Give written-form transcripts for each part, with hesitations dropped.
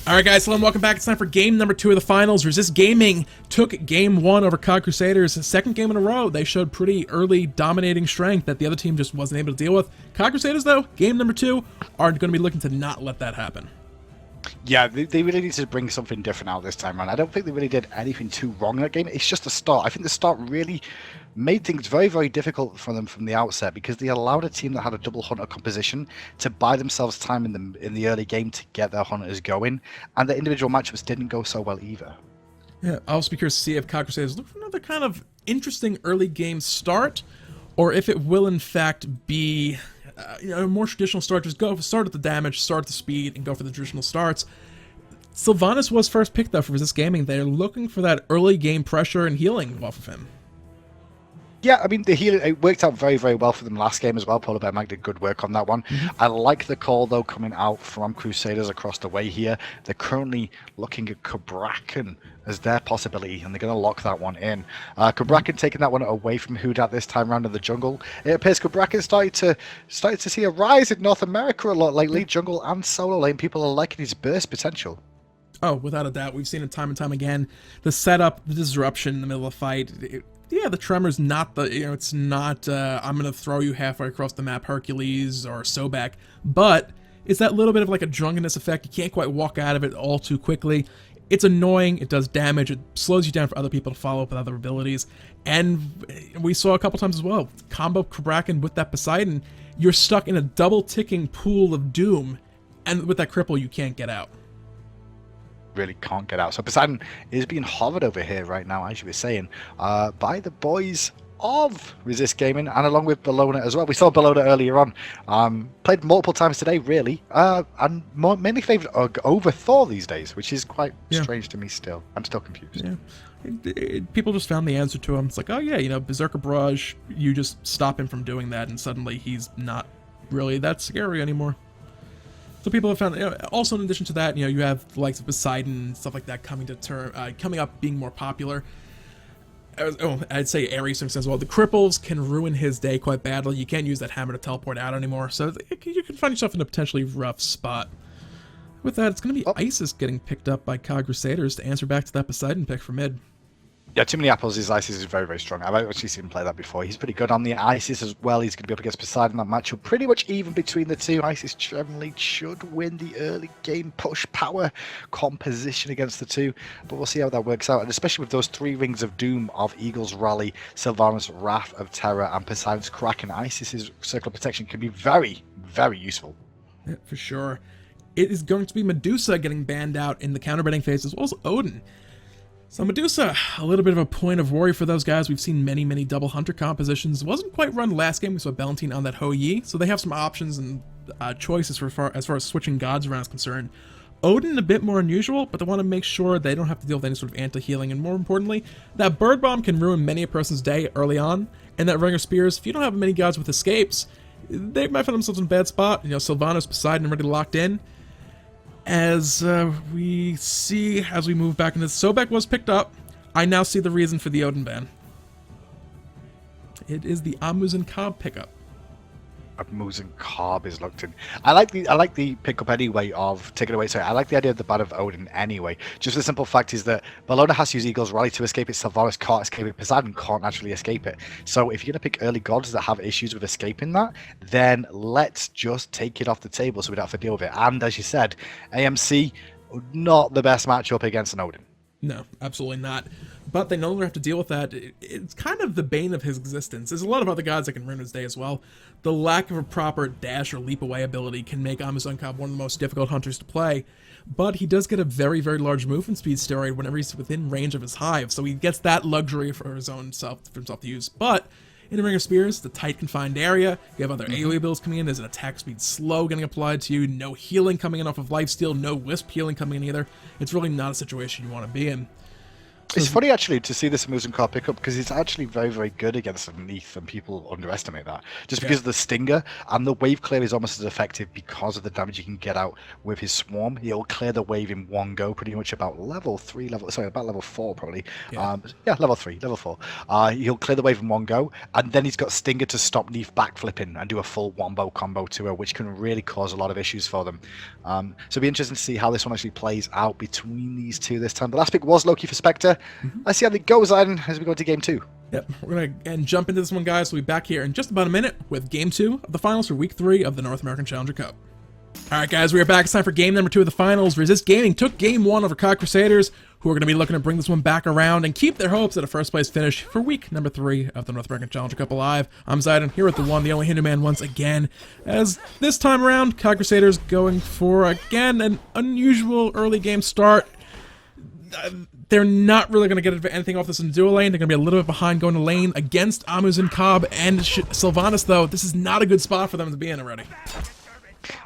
All right, guys, hello and welcome back. It's time for game number 2 of the finals. Resist Gaming took game 1 over COD Crusaders. Second game in a row, they showed pretty early dominating strength that the other team just wasn't able to deal with. COD Crusaders, though, game number 2, are going to be looking to not let that happen. Yeah, they really need to bring something different out this time around. I don't think they really did anything too wrong in that game. It's just the start. I think the start really made things very, very difficult for them from the outset because they allowed a team that had a double hunter composition to buy themselves time in the early game to get their hunters going, and the individual matchups didn't go so well either. Yeah, I'll also be curious to see if COD Crusaders look for another kind of interesting early game start, or if it will in fact be a more traditional start. Just start at the damage, start at the speed, and go for the traditional starts. Sylvnaus was first picked though for Resist Gaming. They're looking for that early game pressure and healing off of him. Yeah, I mean, it worked out very, very well for them last game as well. Polar Bear Mag did good work on that one. I like the call, though, coming out from Crusaders across the way here. They're currently looking at Cabrakan as their possibility, and they're going to lock that one in. Cabrakan taking that one away from Houdat this time around in the jungle. It appears Cabrakan started to see a rise in North America a lot lately, jungle and solo lane. People are liking his burst potential. Oh, without a doubt. We've seen it time and time again. The setup, the disruption in the middle of the fight. Yeah, the tremor's not the, it's not, I'm going to throw you halfway across the map, Hercules or Sobek, but it's that little bit of like a drunkenness effect. You can't quite walk out of it all too quickly. It's annoying, it does damage, it slows you down for other people to follow up with other abilities, and we saw a couple times as well, combo Cabrakan with that Poseidon, you're stuck in a double-ticking pool of doom, and with that cripple, you can't get out. Really can't get out. So Poseidon is being hovered over here right now, as you were saying, by the boys of Resist Gaming, and along with Bellona as well. We saw Bellona earlier on. Played multiple times today, really, and mainly favoured over Thor these days, which is quite strange to me still. I'm still confused. Yeah. People just found the answer to him. It's like, oh yeah, Berserker Barrage, you just stop him from doing that, and suddenly he's not really that scary anymore. So people have found, also in addition to that, you have the likes of Poseidon and stuff like that coming up, being more popular. I'd say Ares as well. The cripples can ruin his day quite badly. You can't use that hammer to teleport out anymore, so you can find yourself in a potentially rough spot. With that, it's going to be Isis getting picked up by COD Crusaders to answer back to that Poseidon pick for mid. Yeah, too many apples. His Isis is very, very strong. I've actually seen him play that before. He's pretty good on the Isis as well. He's going to be up against Poseidon. That matchup pretty much even between the two. Isis generally should win the early game push power composition against the two, but we'll see how that works out. And especially with those 3 rings of doom of Eagle's Rally, Sylvnaus' Wrath of Terror, and Poseidon's Kraken, Isis's Circle of Protection can be very, very useful. Yeah, for sure. It is going to be Medusa getting banned out in the counterbending phase, as well as Odin. So Medusa, a little bit of a point of worry for those guys. We've seen many, many double hunter compositions. It wasn't quite run last game. We saw Bellona on that Ho Yi, so they have some options and choices as far as switching gods around is concerned. Odin, a bit more unusual, but they want to make sure they don't have to deal with any sort of anti-healing, and more importantly, that Bird Bomb can ruin many a person's day early on, and that Ring of Spears, if you don't have many gods with escapes, they might find themselves in a bad spot. Sylvnaus, Poseidon already locked in. As we see, as we move back into Sobek was picked up, I now see the reason for the Odin ban. It is the Muzen Cobb pickup. Muzen Cobb is locked in. I like the pickup anyway of taking away. Sorry, I like the idea of the ban of Odin anyway. Just the simple fact is that Bellona has to use Eagle's Rally to escape it. Sylvnaus can't escape it. Poseidon can't actually escape it. So if you're gonna pick early gods that have issues with escaping that, then let's just take it off the table so we don't have to deal with it. And as you said, AMC not the best matchup against an Odin. No, absolutely not. But they no longer have to deal with that. It's kind of the bane of his existence. There's a lot of other gods that can ruin his day as well. The lack of a proper dash or leap away ability can make Muzen Cobb one of the most difficult hunters to play. But he does get a very, very large movement speed steroid whenever he's within range of his hive. So he gets that luxury for himself to use. But in the Ring of Spears, the tight confined area, you have other AoE abilities coming in, there's an attack speed slow getting applied to you, no healing coming in off of lifesteal, no wisp healing coming in either. It's really not a situation you want to be in. It's funny actually to see this Muzen card pick up because it's actually very, very good against Neith, and people underestimate that just because of the stinger, and the wave clear is almost as effective because of the damage you can get out with his swarm. He'll clear the wave in one go, pretty much about level 4 probably. Yeah. Level 3, level 4. He'll clear the wave in one go, and then he's got stinger to stop Neith backflipping and do a full wombo combo to her, which can really cause a lot of issues for them. So it'll be interesting to see how this one actually plays out between these two this time. The last pick was Loki for Spectre. Let's see how it goes on as we go into game 2. Yep, we're going to jump into this one, guys. We'll be back here in just about a minute with game 2 of the finals for week 3 of the North American Challenger Cup. All right, guys, we are back. It's time for game number 2 of the finals. Resist Gaming took game 1 over Crusaders, who are going to be looking to bring this one back around and keep their hopes at a first-place finish for week number 3 of the North American Challenger Cup alive. I'm Poseidon, here with the one, the only Hindu Man once again, as this time around, Crusaders going for, again, an unusual early game start. They're not really going to get anything off this in dual lane. They're going to be a little bit behind going to lane against Muzen, Cobb, and Sylvnaus, though. This is not a good spot for them to be in already.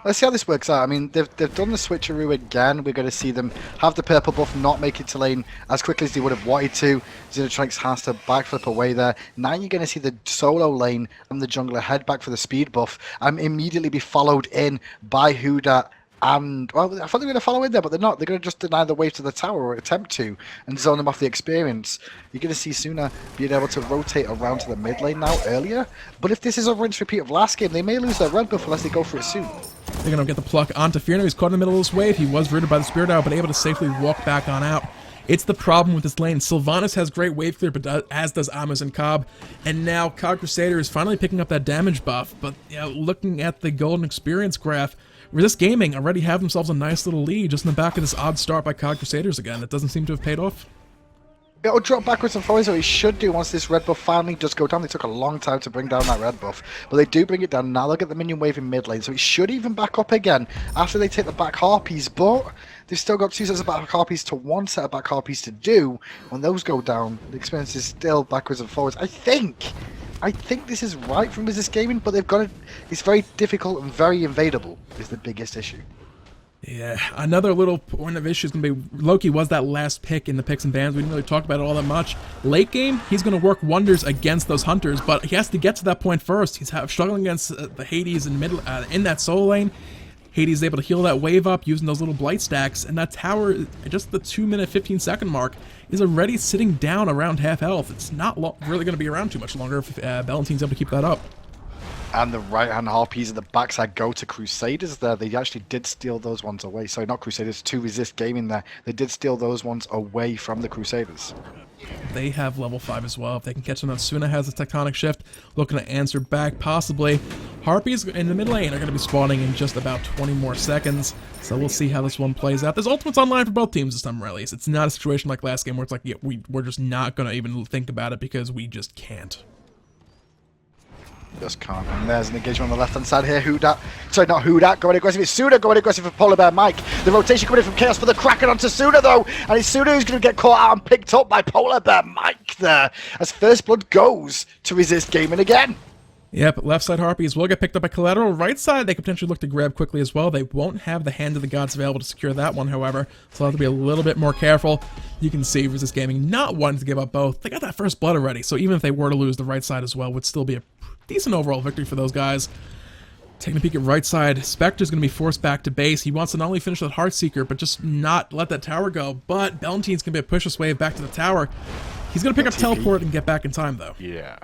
Let's see how this works out. I mean, they've done the switcheroo again. We're going to see them have the purple buff, not make it to lane as quickly as they would have wanted to. Xenotronics has to backflip away there. Now you're going to see the solo lane and the jungler head back for the speed buff and immediately be followed in by Huda. And, well, I thought they were going to follow in there, but they're not. They're going to just deny the wave to the tower, or attempt to, and zone them off the experience. You're going to see Suna being able to rotate around to the mid lane now earlier. But if this is a rinse repeat of last game, they may lose their red buff unless they go for it soon. They're going to get the pluck onto Fierno. He's caught in the middle of this wave. He was rooted by the Spirit Arrow, but able to safely walk back on out. It's the problem with this lane. Sylvnaus has great wave clear, but as does Muzen Cobb. And now Crusader is finally picking up that damage buff. But looking at the golden experience graph, Resist Gaming already have themselves a nice little lead just in the back of this odd start by Crusaders again. It doesn't seem to have paid off. It'll drop backwards and forwards, or it should do once this red buff finally does go down. They took a long time to bring down that red buff, but they do bring it down. Now they'll get the minion wave in mid lane, so it should even back up again after they take the back harpies, but they've still got 2 sets of back harpies to 1 set of back harpies to do. When those go down, the experience is still backwards and forwards. I think this is right from Resist Gaming, but they've got it. It's very difficult and very invadable is the biggest issue. Yeah, another little point of issue is going to be Loki was that last pick in the picks and bans. We didn't really talk about it all that much. Late game, he's going to work wonders against those hunters, but he has to get to that point first. He's struggling against the Hades in that solo lane. Hades is able to heal that wave up using those little blight stacks, and that tower, just the 2-minute 15-second mark, is already sitting down around half health. It's not really going to be around too much longer if Bellontine's able to keep that up. And the right-hand harpies at the backside go to Crusaders there. They actually did steal those ones away. Sorry, not Crusaders, to Resist Gaming there. They did steal those ones away from the Crusaders. They have level 5 as well. If they can catch them, Suna has a tectonic shift, looking to answer back possibly. Harpies in the mid lane are going to be spawning in just about 20 more seconds, so we'll see how this one plays out. There's ultimates online for both teams this time, or at least. It's not a situation like last game where it's like, yeah, we're just not going to even think about it because we just can't. Just can't. And there's an engagement on the left-hand side here. Sorry, not Huda going aggressive. It's Suna going aggressive for Polar Bear Mike. The rotation coming in from Chaos for the Kraken onto Suna, though. And it's Suna who's going to get caught out and picked up by Polar Bear Mike there. As First Blood goes to Resist Gaming again. Yep, left side Harpies will get picked up by Collateral. Right side, they could potentially look to grab quickly as well. They won't have the Hand of the Gods available to secure that one, however, so they'll have to be a little bit more careful. You can see Resist Gaming not wanting to give up both. They got that first blood already, so even if they were to lose the right side as well, would still be a decent overall victory for those guys. Taking a peek at right side, Spectre's going to be forced back to base. He wants to not only finish that Heartseeker, but just not let that tower go. But Bellontine's going to be a push this wave back to the tower. He's going to pick up Teleport and get back in time, though. Yeah.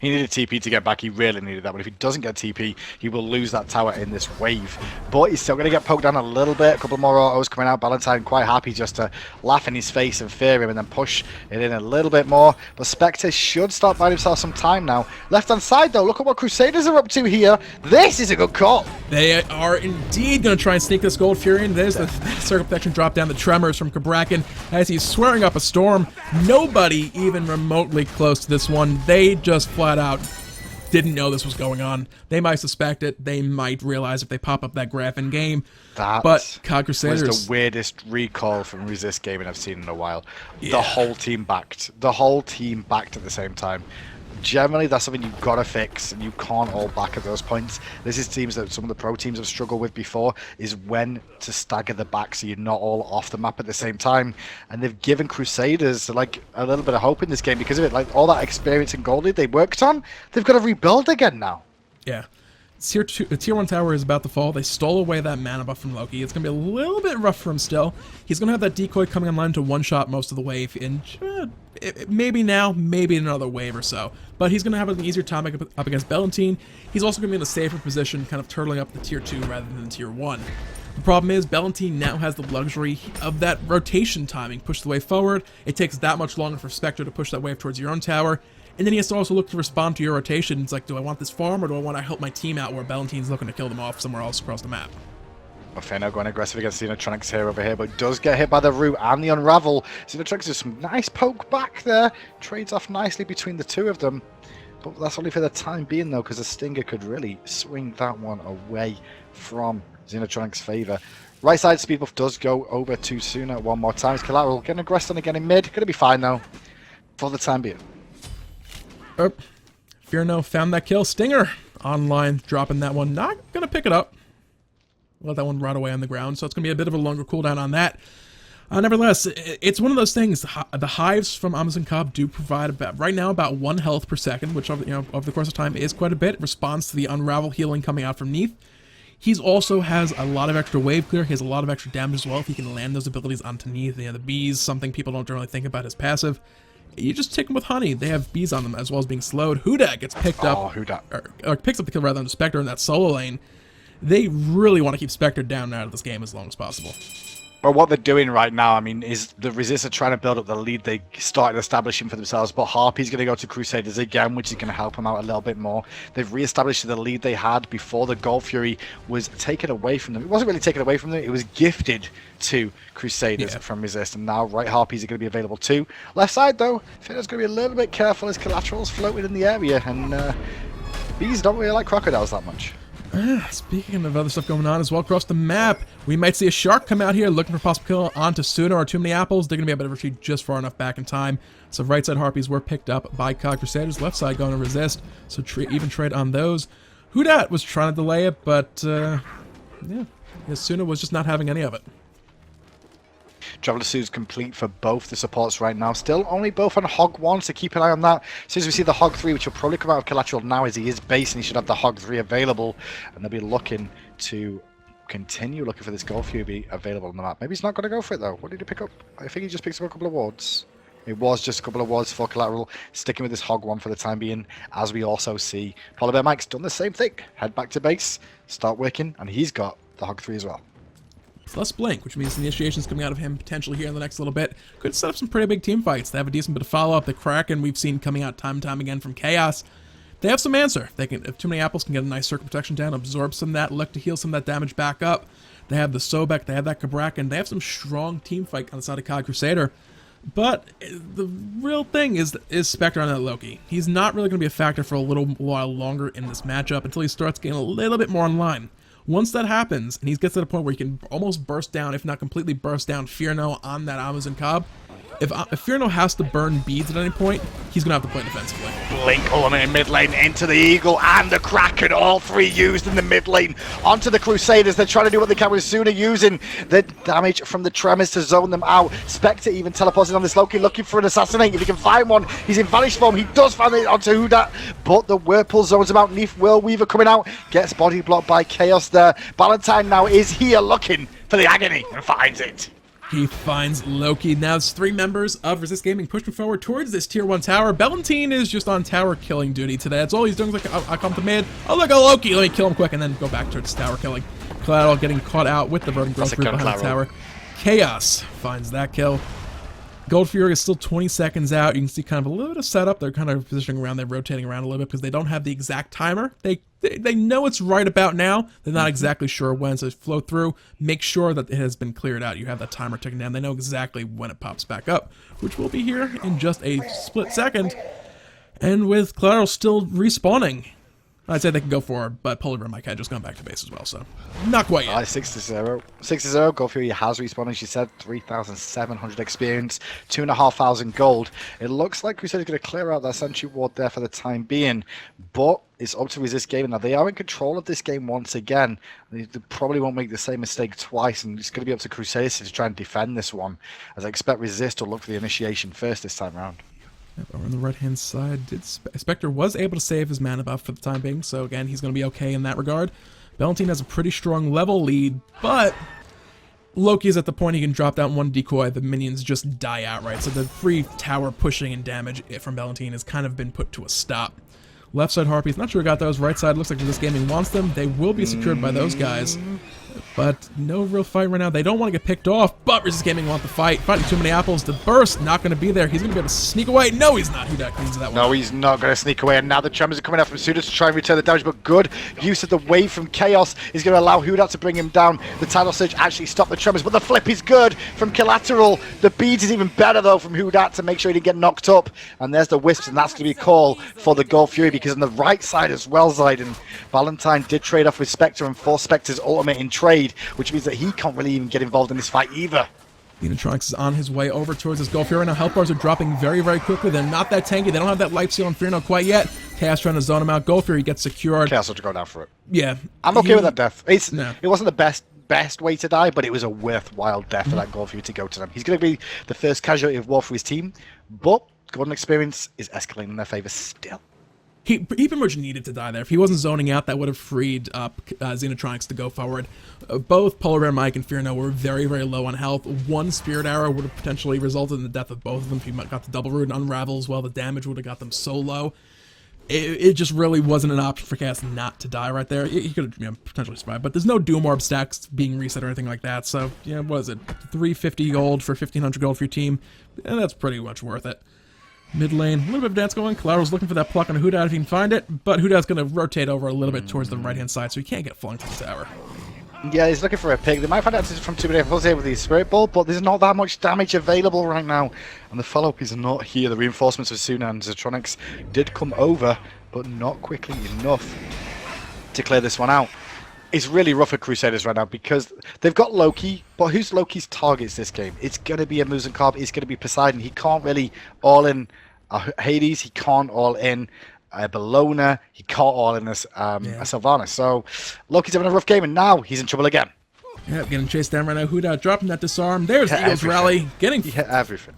He needed TP to get back. He really needed that. But if he doesn't get TP, he will lose that tower in this wave. But he's still going to get poked down a little bit. A couple more autos coming out. Valentine quite happy just to laugh in his face and fear him and then push it in a little bit more. But Spectre should start buying himself some time now. Left-hand side, though, look at what Crusaders are up to here. This is a good call. They are indeed going to try and sneak this Gold Fury in. There's the Circle Protection drop down, the Tremors from Cabrakan as he's swearing up a storm. Nobody even remotely close to this one. They just flat out didn't know this was going on. They might suspect it. They might realize if they pop up that graph in game. But Crusaders was the weirdest recall from Resist Gaming I've seen in a while. Yeah. The whole team backed. The whole team backed at the same time. Generally, that's something you've got to fix, and you can't hold back at those points. This is teams that some of the pro teams have struggled with before, is when to stagger the back so you're not all off the map at the same time. And they've given Crusaders like a little bit of hope in this game because of it. Like all that experience in Gold League they worked on, they've got to rebuild again now. Yeah. Tier 1 tower is about to fall. They stole away that mana buff from Loki. It's going to be a little bit rough for him still. He's going to have that decoy coming online to one-shot most of the wave in maybe now, maybe another wave or so. But he's going to have an easier time up against Bellona. He's also going to be in a safer position, kind of turtling up the Tier 2 rather than Tier 1. The problem is Bellona now has the luxury of that rotation timing. Push the wave forward. It takes that much longer for Spectre to push that wave towards your own tower. And then he has to also look to respond to your rotation. It's like, do I want this farm or do I want to help my team out where Bellon's looking to kill them off somewhere else across the map? Feno going aggressive against Xenotronics here over here, but does get hit by the root and the unravel. Xenotronics does some nice poke back there. Trades off nicely between the two of them. But that's only for the time being though, because the Stinger could really swing that one away from Xenotronics' favour. Right side speed buff does go over to Suna one more time. Collateral getting aggressed on again in mid. Gonna be fine though, for the time being. Oh, Sylvnaus found that kill. Stinger online, dropping that one. Not gonna pick it up. Let that one rot away on the ground, so it's gonna be a bit of a longer cooldown on that. Nevertheless, it's one of those things. The hives from Muzen Cobb do provide about, right now about 1 health per second, which over the course of time is quite a bit. It responds to the unravel healing coming out from Neith. He's also has a lot of extra wave clear. He has a lot of extra damage as well if he can land those abilities onto Neith. The bees, something people don't generally think about as passive. You just take them with honey. They have bees on them as well as being slowed. Huda gets picked up. Or picks up the kill rather than Spectre in that solo lane. They really want to keep Spectre down and out of this game as long as possible. But what they're doing right now, I mean, is the Resist are trying to build up the lead they started establishing for themselves. But Harpy's going to go to Crusaders again, which is going to help them out a little bit more. They've re-established the lead they had before the Gold Fury was taken away from them. It wasn't really taken away from them. It was gifted to Crusaders from Resist. And now right Harpies are going to be available too. Left side, though, Finna's going to be a little bit careful as Collateral's floating in the area. And bees don't really like crocodiles that much. Speaking of other stuff going on as well across the map, we might see a shark come out here looking for a possible kill onto Suna or too many apples. They're going to be able to retreat just far enough back in time. So right side Harpies were picked up by COG Crusaders. Left side going to Resist. So even trade on those. Hudat was trying to delay it, but yeah, Suna was just not having any of it. Traveler Suit's complete for both the supports right now. Still only both on Hog 1, so keep an eye on that. As soon as we see the Hog 3, which will probably come out of Collateral now as he is base, and he should have the Hog 3 available. And they'll be looking to continue looking for this Gold Fury to be available on the map. Maybe he's not going to go for it though. What did he pick up? I think he just picks up a couple of wards. It was just a couple of wards for Collateral, sticking with this Hog 1 for the time being, as we also see Polar Bear Mike's done the same thing. Head back to base, start working, and he's got the Hog 3 as well. Plus Blink, which means initiations coming out of him potentially here in the next little bit could set up some pretty big team fights. They have a decent bit of follow-up. The Kraken we've seen coming out time and time again from Chaos. They have some answer. They can, if too many apples, can get a nice circle protection down, absorb some of that, look to heal some of that damage back up. They have the Sobek, they have that Cabrakan. They have some strong team fight on the side of COG Crusader. But the real thing is Spectre on that Loki. He's not really going to be a factor for a little while longer in this matchup until he starts getting a little bit more online. Once that happens, and he gets to the point where he can almost burst down, if not completely burst down, Sylvnaus on that Muzen Cobb, if Sylvnaus has to burn beads at any point, he's going to have to play defensively. Blink ultimate in mid lane into the Eagle and the Kraken, all three used in the mid lane. Onto the Crusaders, they're trying to do what they can with Suna, using the damage from the Tremors to zone them out. Spectre even teleporting on this Loki, looking for an assassinate. If he can find one, he's in vanish form. He does find it onto Huda, but the Whirlpool zones him out. Neith Whirlweaver coming out, gets body blocked by Chaos there. Valentine now is here looking for the agony and finds it. He finds Loki. Now it's 3 members of Resist Gaming pushing forward towards this tier 1 tower. Bellona is just on tower killing duty today. That's all he's doing. He's like, I'll come to mid. Oh, look at Loki. Let me kill him quick and then go back towards tower killing. Collateral getting caught out with the Verdant Growth group behind the tower. Chaos finds that kill. Gold Fury is still 20 seconds out. You can see kind of a little bit of setup. They're kind of positioning around. They're rotating around a little bit because they don't have the exact timer. They know it's right about now. They're not exactly sure when. So flow through. Make sure that it has been cleared out. You have that timer ticking down. They know exactly when it pops back up, which will be here in just a split second. And with Collateral still respawning, I'd say they can go forward, but Polar Bear Mike had just gone back to base as well, so not quite yet. 6-0. 6-0. Go Fury has respawned. She said 3,700 experience, 2,500 gold. It looks like Crusaders going to clear out that Sentry Ward there for the time being, but it's up to Resist Gaming. Now, they are in control of this game once again. They probably won't make the same mistake twice, and it's going to be up to Crusaders to try and defend this one, as I expect Resist to look for the initiation first this time around. Yep, over on the right-hand side, Spectre was able to save his mana buff for the time being, so again, he's going to be okay in that regard. Bellona has a pretty strong level lead, but Loki is at the point he can drop down one decoy, the minions just die outright, so the free tower pushing and damage from Bellona has kind of been put to a stop. Left side Harpies, not sure who got those. Right side looks like Resist Gaming wants them. They will be secured by those guys. But no real fight right now. They don't want to get picked off, but Resist Gaming want the fight. Fighting too many apples. The burst not going to be there. He's going to be able to sneak away. No, he's not. He cleans that one. No, he's not going to sneak away. And now the Tremors are coming out from Sudas to try and return the damage, but good use of the wave from Chaos is going to allow Hudat to bring him down. The Tidal Surge actually stopped the Tremors, but the flip is good from Collateral. The beads is even better, though, from Hudat to make sure he didn't get knocked up. And there's the Wisps, and that's going to be a call for the Gold Fury, because on the right side as well, Zayden, Valentine did trade off with Spectre and forced Spectre's ultimate in trade, which means that he can't really even get involved in this fight either. Xenotronics is on his way over towards this Gold Fury. Now health bars are dropping very, very quickly. They're not that tanky. They don't have that life seal on Inferno quite yet. Chaos trying to zone him out. Gold Fury gets secured. Chaos will to go down for it. Yeah. I'm okay with that death. It wasn't the best way to die, but it was a worthwhile death for that Gold Fury to go to them. He's going to be the first casualty of war for his team, but Golden Experience is escalating in their favor still. He pretty much needed to die there. If he wasn't zoning out, that would have freed up Xenotronics to go forward. Both Polar Bear Mike and Inferno were very, very low on health. One Spirit Arrow would have potentially resulted in the death of both of them if he got the double root and unravel as well. The damage would have got them so low. It just really wasn't an option for Chaos not to die right there. He could have potentially survived, but there's no Doom Orb stacks being reset or anything like that. So, what is it? 350 gold for 1,500 gold for your team, and that's pretty much worth it. Mid lane, a little bit of dance going. Collateral's looking for that pluck on Hudat if he can find it, but Hudat's going to rotate over a little bit towards the right-hand side, so he can't get flung to the tower. Yeah, he's looking for a pig. They might find out from too many apples here with the Spirit Ball, but there's not that much damage available right now. And the follow-up is not here. The reinforcements of Suna and Zetronics did come over, but not quickly enough to clear this one out. It's really rough for Crusaders right now because they've got Loki, but who's Loki's targets this game? It's going to be a Muzen Carb, it's going to be Poseidon. He can't really all-in Hades, he can't all-in Bellona, he can't all-in a Sylvnaus. So Loki's having a rough game, and now he's in trouble again. Yeah, getting chased down right now. Hudat dropping that disarm. There's the Eagles rally. Getting everything.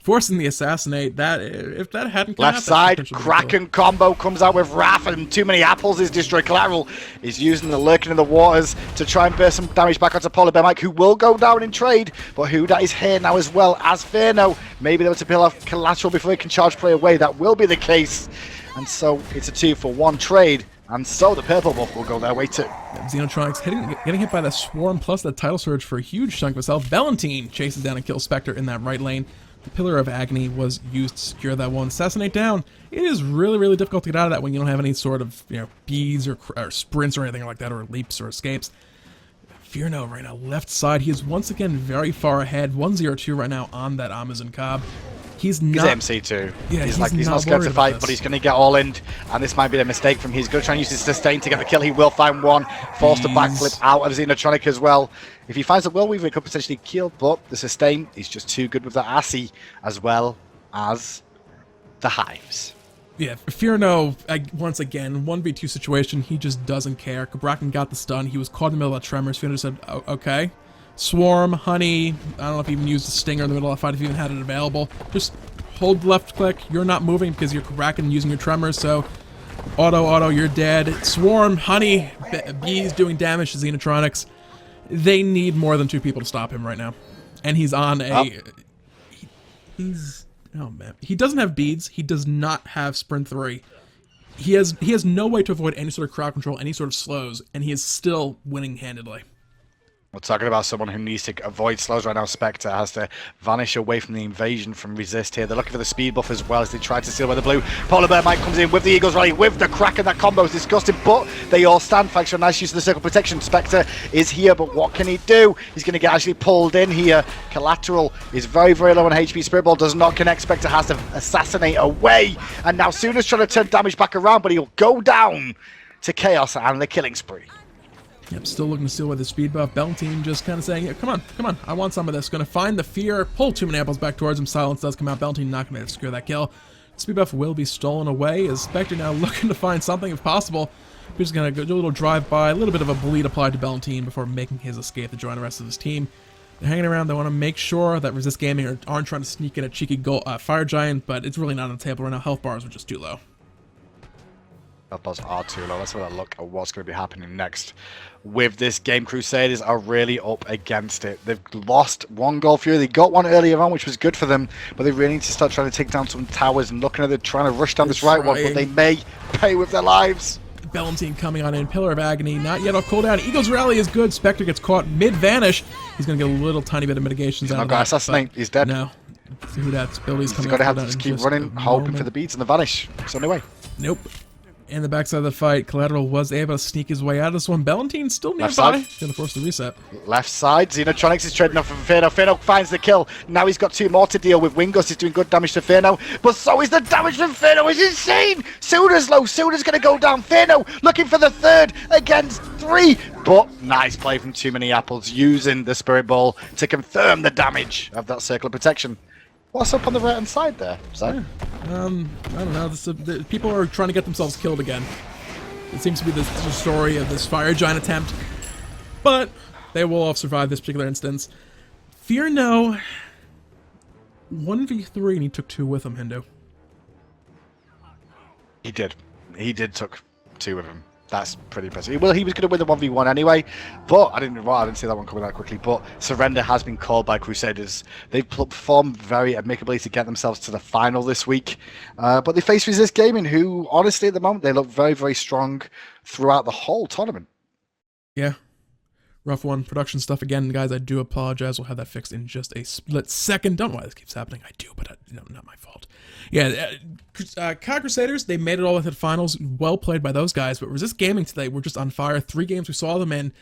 Forcing the assassinate. That if that hadn't come left out, side Kraken combo comes out with Wrath and too many apples is destroyed. Collateral is using the lurking in the waters to try and burst some damage back onto Polar Bear Mike, who will go down in trade, but Hudat is here now as well as Inferno. Maybe they'll to peel off Collateral before he can charge play away. That will be the case, and so it's a 2-for-1 trade. And so the purple buff will go their way too. Xenotronics getting hit by the Swarm plus the Tidal Surge for a huge chunk of himself. Bellona chases down and kills Spectre in that right lane. The Pillar of Agony was used to secure that one. Assassinate down. It is really, really difficult to get out of that when you don't have any sort of beads or sprints or anything like that, or leaps or escapes. Inferno right now, left side. He is once again very far ahead. 1-0-2 right now on that Amazon Cobb. He's MC too. Yeah, he's not scared to fight, but he's going to get all in, and this might be the mistake from him. He's going to try and use his sustain to get the kill. He will find one, force the backflip out of Xenotronic as well. If he finds a Whirlweaver, he could potentially kill, but the sustain is just too good with the Assy as well as the Hives. Yeah, Inferno, once again, 1v2 situation, he just doesn't care. Cabrakan got the stun, he was caught in the middle of that Tremors. Inferno said, oh, okay. Swarm, Honey, I don't know if he even used a Stinger in the middle of the fight if he even had it available. Just hold left click, you're not moving because you're Cabrakan using your Tremors, so auto, you're dead. Swarm, Honey, Bees doing damage to Xenotronics. They need more than 2 people to stop him right now. And he's on a... Oh man. He doesn't have beads, he does not have sprint 3. He has no way to avoid any sort of crowd control, any sort of slows, and he is still winning handedly. We're talking about someone who needs to avoid slows right now. Spectre has to vanish away from the invasion from Resist here. They're looking for the speed buff as well as they try to steal by the blue. Polar Bear Mike comes in with the Eagles rally, with the Kraken. That combo is disgusting, but they all stand. Thanks for a nice use of the circle protection. Spectre is here, but what can he do? He's going to get actually pulled in here. Collateral is very, very low on HP. Spirit Ball does not connect. Spectre has to assassinate away. And now Sylvnaus trying to turn damage back around, but he'll go down to Chaos and the killing spree. Yep, still looking to steal with the speed buff. Bellona just kind of saying, yeah, come on, I want some of this. Going to find the fear, pull too many apples back towards him. Silence does come out. Bellona not going to secure that kill. Speed buff will be stolen away as Spectre now looking to find something if possible. We're just going to do a little drive-by, a little bit of a bleed applied to Bellona before making his escape to join the rest of his team. They're hanging around. They want to make sure that Resist Gaming aren't trying to sneak in a cheeky Fire Giant, but it's really not on the table right now. Health bars are just too low. Health bars are too low. Let's have a look at what's going to be happening next with this game. Crusaders are really up against it. They've lost one Gold Fury. They got one earlier on, which was good for them, but they really need to start trying to take down some towers and looking at it, trying to rush down this right one, but they may pay with their lives. Bellona coming on in. Pillar of Agony, not yet off cooldown. Eagles Rally is good. Spectre gets caught mid-vanish. He's going to get a little tiny bit of mitigations out of that. He's not going to assassinate. He's dead. No. Who that's abilities coming He's going to have to just keep running, hoping for the beats and the vanish. It's on the way. Nope. In the backside of the fight, Collateral was able to sneak his way out of this one. Bellona still nearby. He's going to force the reset. Left side, Xenotronics is trading off from Inferno. Inferno finds the kill. Now he's got two more to deal with. Wingust is doing good damage to Inferno, but so is the damage from Inferno. It's insane. Sylvnaus low. Sylvnaus going to go down. Inferno looking for the third against three. But nice play from Too Many Apples, using the Spirit Ball to confirm the damage of that circle of protection. What's up on the right-hand side there, Zach? I don't know. People are trying to get themselves killed again. It seems to be the story of this Fire Giant attempt. But they will have survived this particular instance. Fear no. 1v3 and he took 2 with him, Hindu. He did. He did took 2 with him. That's pretty impressive. Well, he was going to win the 1v1 anyway, but I didn't see that one coming out quickly. But surrender has been called by Crusaders. They've performed very amicably to get themselves to the final this week. But they face Resist Gaming, who, honestly, at the moment, they look very, very strong throughout the whole tournament. Yeah. Rough one. Production stuff again, guys. I do apologize. We'll have that fixed in just a split second. Don't know why this keeps happening. I do, but not my fault. Yeah, Crusaders, they made it all into the finals. Well played by those guys. But Resist Gaming today were just on fire. 3 games we saw them in.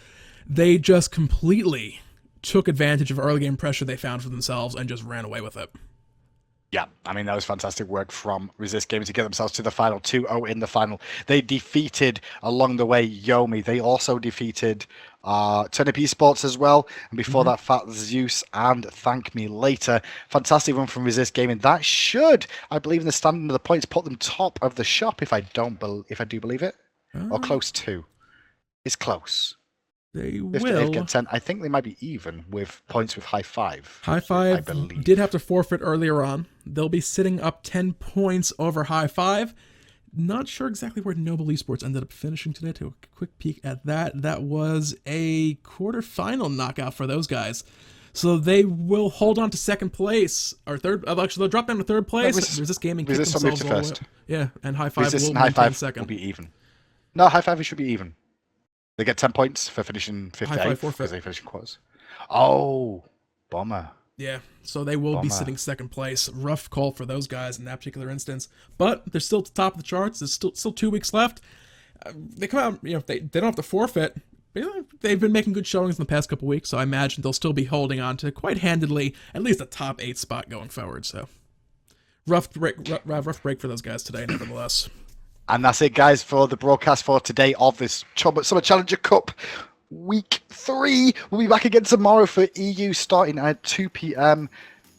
They just completely took advantage of early game pressure they found for themselves and just ran away with it. Yeah, I mean, that was fantastic work from Resist Gaming to get themselves to the final, 2-0 in the final. They defeated, along the way, Yomi. They also defeated Turnip Esports as well. And before that, Fat Zeus and Thank Me Later. Fantastic run from Resist Gaming. That should, I believe, in the standing of the points, put them top of the shop, if I do believe it. Or close to. It's close. They if will. They get 10, I think they might be even with points with High Five. High Five did have to forfeit earlier on. They'll be sitting up 10 points over High Five. Not sure exactly where Noble Esports ended up finishing today. Take a quick peek at that. That was a quarterfinal knockout for those guys. So they will hold on to second place or third. Actually, they'll drop down to third place. Resist Gaming kicked themselves all the way. Yeah, and High Five will maintain second. Will be even. No, High Five should be even. They get 10 points for finishing 58th because they finish in quarters. Oh, bummer. Yeah, so they will be sitting second place. Rough call for those guys in that particular instance. But they're still at the top of the charts. There's still 2 weeks left. They come out, they don't have to forfeit. They've been making good showings in the past couple weeks, so I imagine they'll still be holding on to quite handedly at least a top 8 spot going forward. So rough break for those guys today, nevertheless. And that's it, guys, for the broadcast for today of this Summer Challenger Cup Week 3. We'll be back again tomorrow for EU starting at 2 p.m.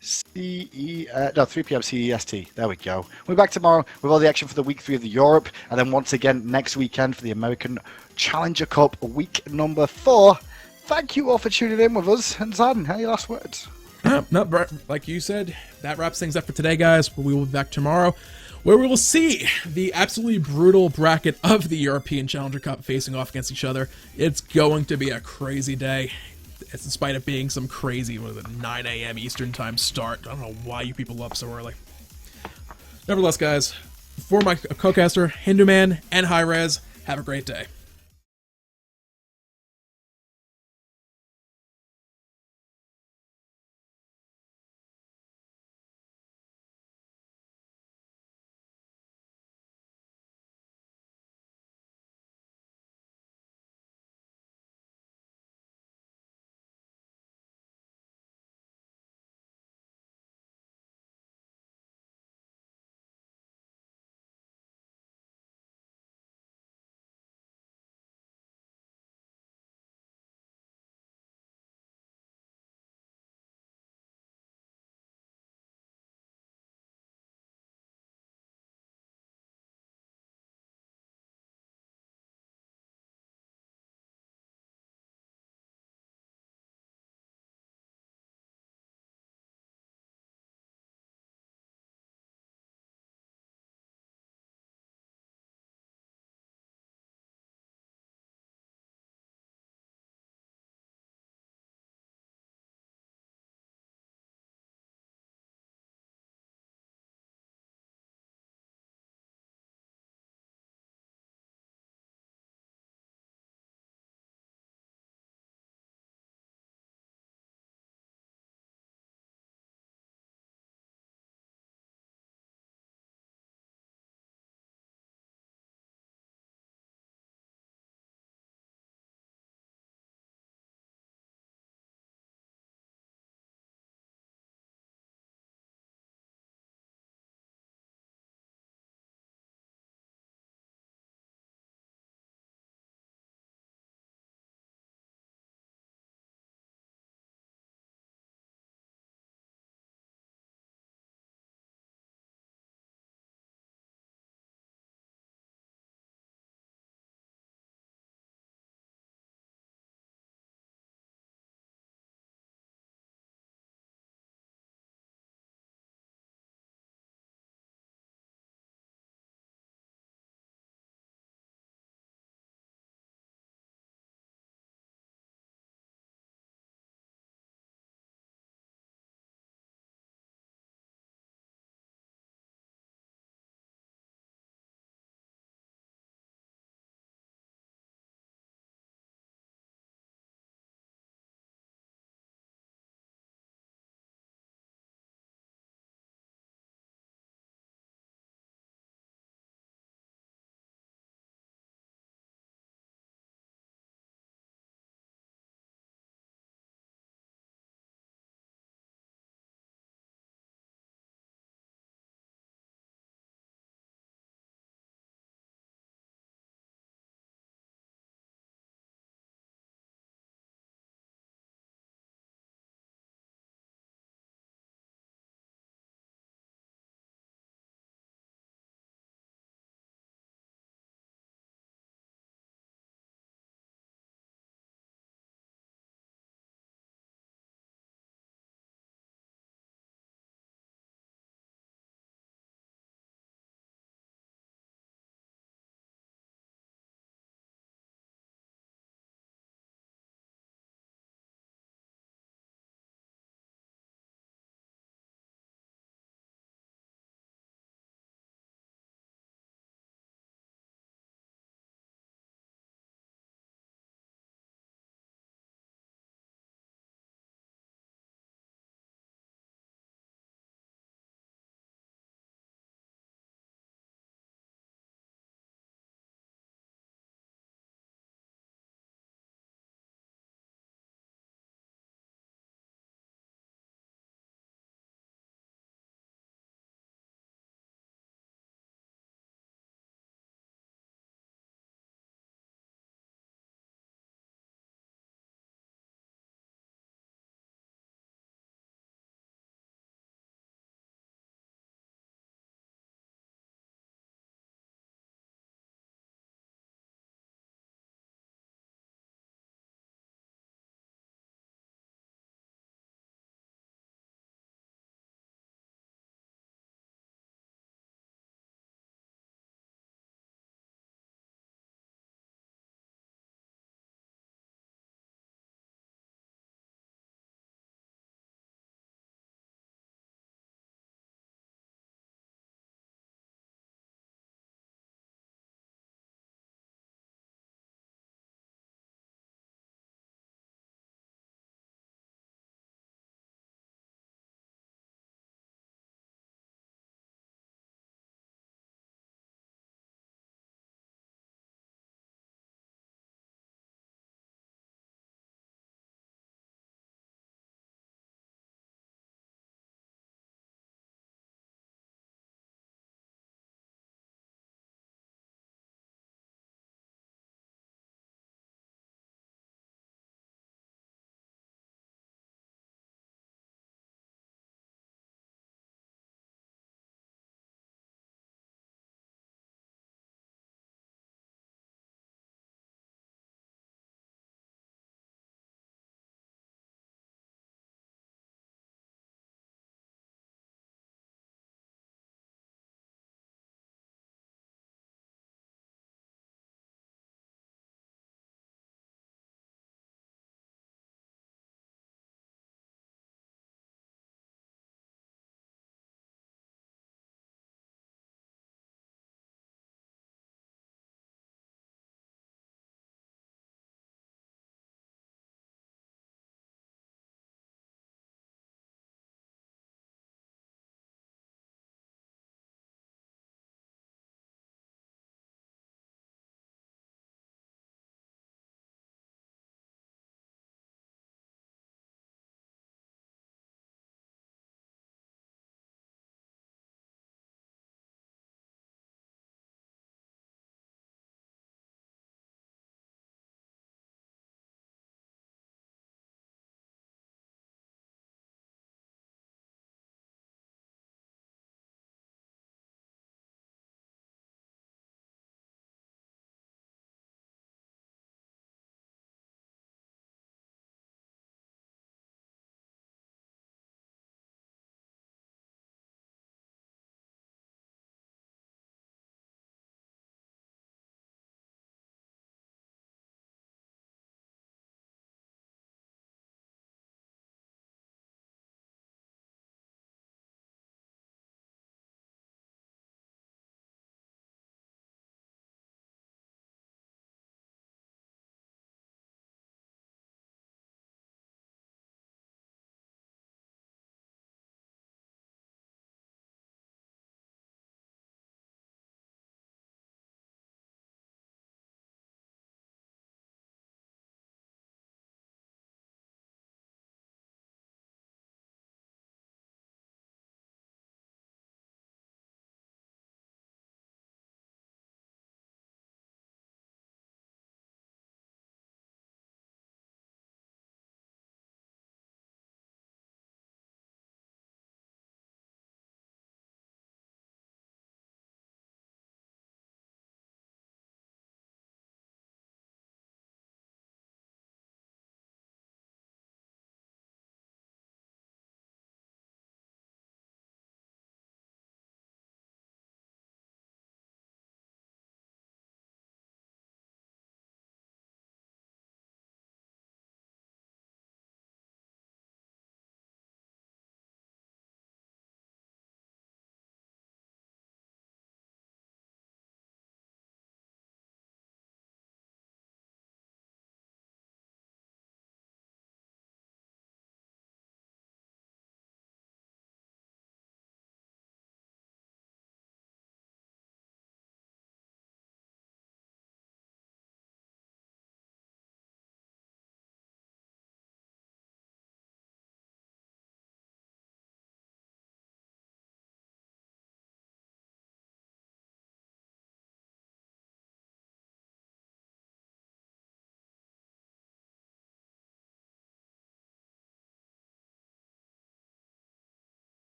3 p.m. CEST. There we go. We'll be back tomorrow with all the action for the Week 3 of the Europe. And then once again next weekend for the American Challenger Cup Week number 4. Thank you all for tuning in with us. And Zan, any last words? No, like you said, that wraps things up for today, guys. We will be back tomorrow, where we will see the absolutely brutal bracket of the European Challenger Cup facing off against each other. It's going to be a crazy day, in spite of being some crazy 9 a.m. Eastern Time start. I don't know why you people up so early. Nevertheless, guys, for my co-caster, Hindu Man, and hi-rez, have a great day.